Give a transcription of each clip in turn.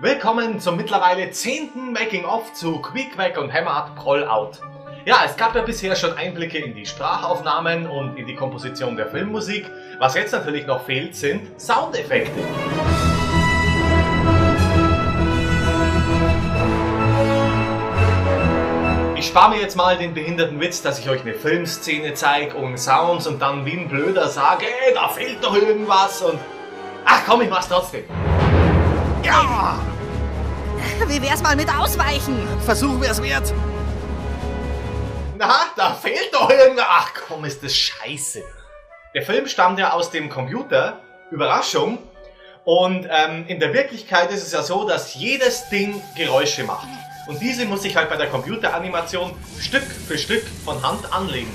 Willkommen zum mittlerweile 10. Making-of zu Queequeg und Hämmerhard Brawlout. Ja, es gab ja bisher schon Einblicke in die Sprachaufnahmen und in die Komposition der Filmmusik. Was jetzt natürlich noch fehlt, sind Soundeffekte. Ich spare mir jetzt mal den behinderten Witz, dass ich euch eine Filmszene zeige ohne Sounds und dann wie ein Blöder sage, ey, da fehlt doch irgendwas und... Ach komm, ich mach's trotzdem. Ja! Wie wär's mal mit Ausweichen? Versuchen wir es wert. Na, da fehlt doch irgendwas. Ach komm, ist das scheiße. Der Film stammt ja aus dem Computer. Überraschung. Und in der Wirklichkeit ist es ja so, dass jedes Ding Geräusche macht. Und diese muss ich halt bei der Computeranimation Stück für Stück von Hand anlegen.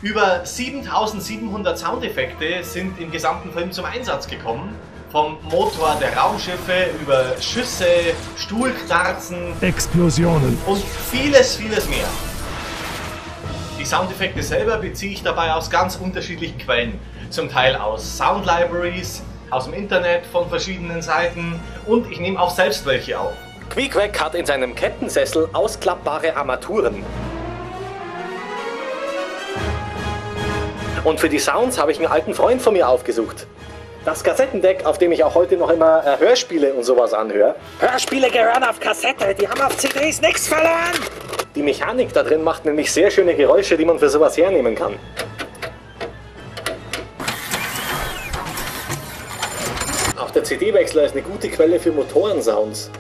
Über 7700 Soundeffekte sind im gesamten Film zum Einsatz gekommen. Vom Motor der Raumschiffe über Schüsse, Stuhlknarzen, Explosionen und vieles, vieles mehr. Die Soundeffekte selber beziehe ich dabei aus ganz unterschiedlichen Quellen. Zum Teil aus Sound Libraries, aus dem Internet von verschiedenen Seiten und ich nehme auch selbst welche auf. Queequeg hat in seinem Kettensessel ausklappbare Armaturen. Und für die Sounds habe ich einen alten Freund von mir aufgesucht. Das Kassettendeck, auf dem ich auch heute noch immer Hörspiele und sowas anhöre. Hörspiele gehören auf Kassette, die haben auf CDs nichts verloren! Die Mechanik da drin macht nämlich sehr schöne Geräusche, die man für sowas hernehmen kann. Auch der CD-Wechsler ist eine gute Quelle für Motorensounds.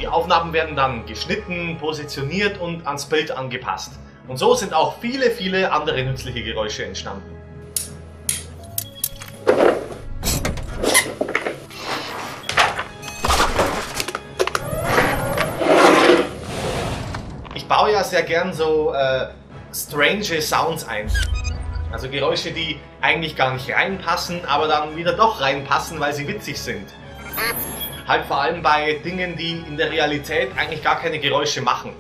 Die Aufnahmen werden dann geschnitten, positioniert und ans Bild angepasst. Und so sind auch viele, viele andere nützliche Geräusche entstanden. Ich baue ja sehr gern so strange Sounds ein. Also Geräusche, die eigentlich gar nicht reinpassen, aber dann wieder doch reinpassen, weil sie witzig sind. Halt vor allem bei Dingen, die in der Realität eigentlich gar keine Geräusche machen.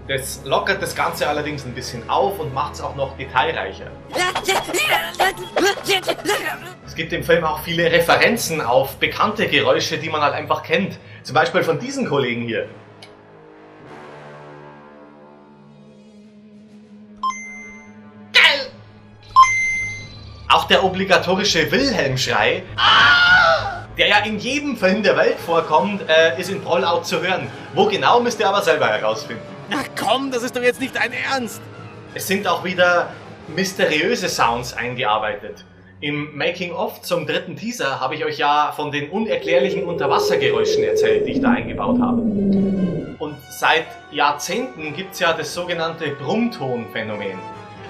Das lockert das Ganze allerdings ein bisschen auf und macht es auch noch detailreicher. Es gibt im Film auch viele Referenzen auf bekannte Geräusche, die man halt einfach kennt. Zum Beispiel von diesen Kollegen hier. Geil! Auch der obligatorische Wilhelm-Schrei, der ja in jedem Film der Welt vorkommt, ist in Brawlout zu hören. Wo genau, müsst ihr aber selber herausfinden. Ach komm, das ist doch jetzt nicht dein Ernst. Es sind auch wieder mysteriöse Sounds eingearbeitet. Im Making-of zum 3. Teaser habe ich euch ja von den unerklärlichen Unterwassergeräuschen erzählt, die ich da eingebaut habe. Und seit Jahrzehnten gibt es ja das sogenannte Brummton-Phänomen.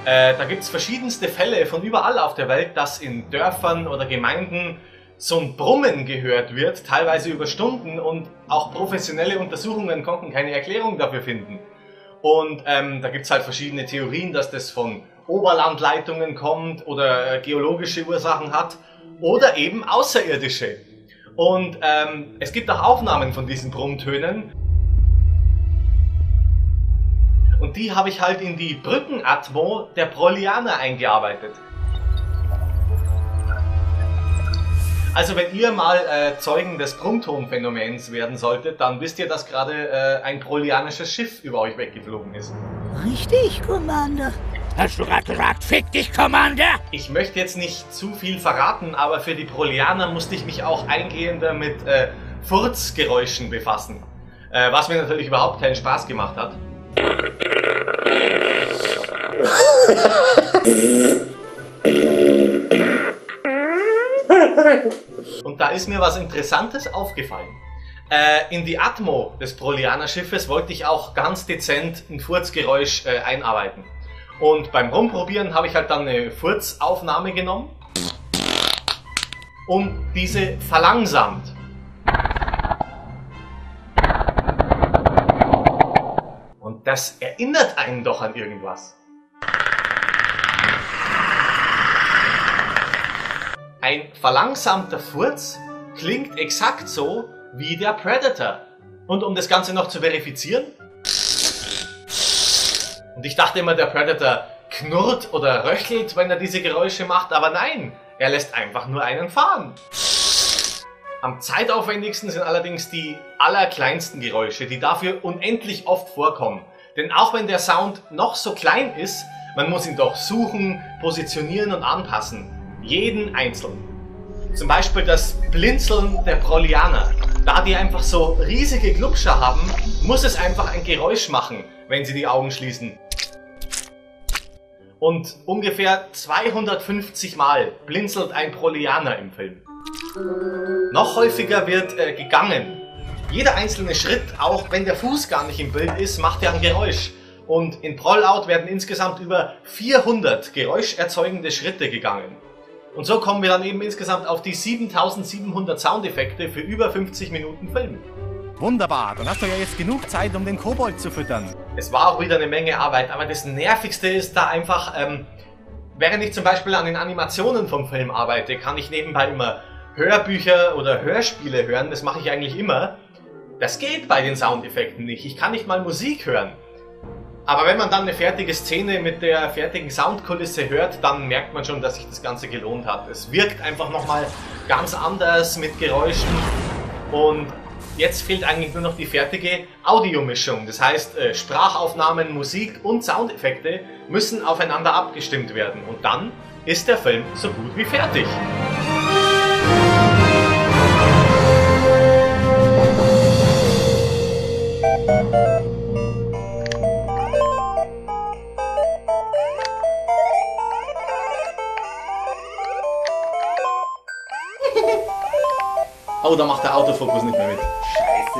Da gibt es verschiedenste Fälle von überall auf der Welt, dass in Dörfern oder Gemeinden so ein Brummen gehört wird, teilweise über Stunden, und auch professionelle Untersuchungen konnten keine Erklärung dafür finden. Und da gibt es halt verschiedene Theorien, dass das von Oberlandleitungen kommt oder geologische Ursachen hat oder eben außerirdische. Und es gibt auch Aufnahmen von diesen Brummtönen. Und die habe ich halt in die Brückenatmo der Brawlianer eingearbeitet. Also wenn ihr mal Zeugen des Brummton-Phänomens werden solltet, dann wisst ihr, dass gerade ein brawlianisches Schiff über euch weggeflogen ist. Richtig, Commander. Hast du gerade gesagt, fick dich, Commander? Ich möchte jetzt nicht zu viel verraten, aber für die Brawlianer musste ich mich auch eingehender mit Furzgeräuschen befassen. Was mir natürlich überhaupt keinen Spaß gemacht hat. Und da ist mir was Interessantes aufgefallen. In die Atmo des Brawlianer-Schiffes wollte ich auch ganz dezent ein Furzgeräusch einarbeiten. Und beim Rumprobieren habe ich halt dann eine Furzaufnahme genommen und diese verlangsamt. Und das erinnert einen doch an irgendwas. Ein verlangsamter Furz klingt exakt so wie der Predator. Und um das Ganze noch zu verifizieren, und ich dachte immer, der Predator knurrt oder röchelt, wenn er diese Geräusche macht, aber nein, er lässt einfach nur einen fahren. Am zeitaufwendigsten sind allerdings die allerkleinsten Geräusche, die dafür unendlich oft vorkommen. Denn auch wenn der Sound noch so klein ist, man muss ihn doch suchen, positionieren und anpassen. Jeden einzeln. Zum Beispiel das Blinzeln der Prolianer. Da die einfach so riesige Glubscher haben, muss es einfach ein Geräusch machen, wenn sie die Augen schließen. Und ungefähr 250 Mal blinzelt ein Prolianer im Film. Noch häufiger wird gegangen. Jeder einzelne Schritt, auch wenn der Fuß gar nicht im Bild ist, macht ja ein Geräusch. Und in Prollout werden insgesamt über 400 geräuscherzeugende Schritte gegangen. Und so kommen wir dann eben insgesamt auf die 7700 Soundeffekte für über 50 Minuten Film. Wunderbar, dann hast du ja jetzt genug Zeit, um den Kobold zu füttern. Es war auch wieder eine Menge Arbeit, aber das Nervigste ist da einfach, während ich zum Beispiel an den Animationen vom Film arbeite, kann ich nebenbei immer Hörbücher oder Hörspiele hören, das mache ich eigentlich immer. Das geht bei den Soundeffekten nicht, ich kann nicht mal Musik hören. Aber wenn man dann eine fertige Szene mit der fertigen Soundkulisse hört, dann merkt man schon, dass sich das Ganze gelohnt hat. Es wirkt einfach nochmal ganz anders mit Geräuschen und jetzt fehlt eigentlich nur noch die fertige Audiomischung. Das heißt, Sprachaufnahmen, Musik und Soundeffekte müssen aufeinander abgestimmt werden und dann ist der Film so gut wie fertig. Oh, da macht der Autofokus nicht mehr mit. Scheiße.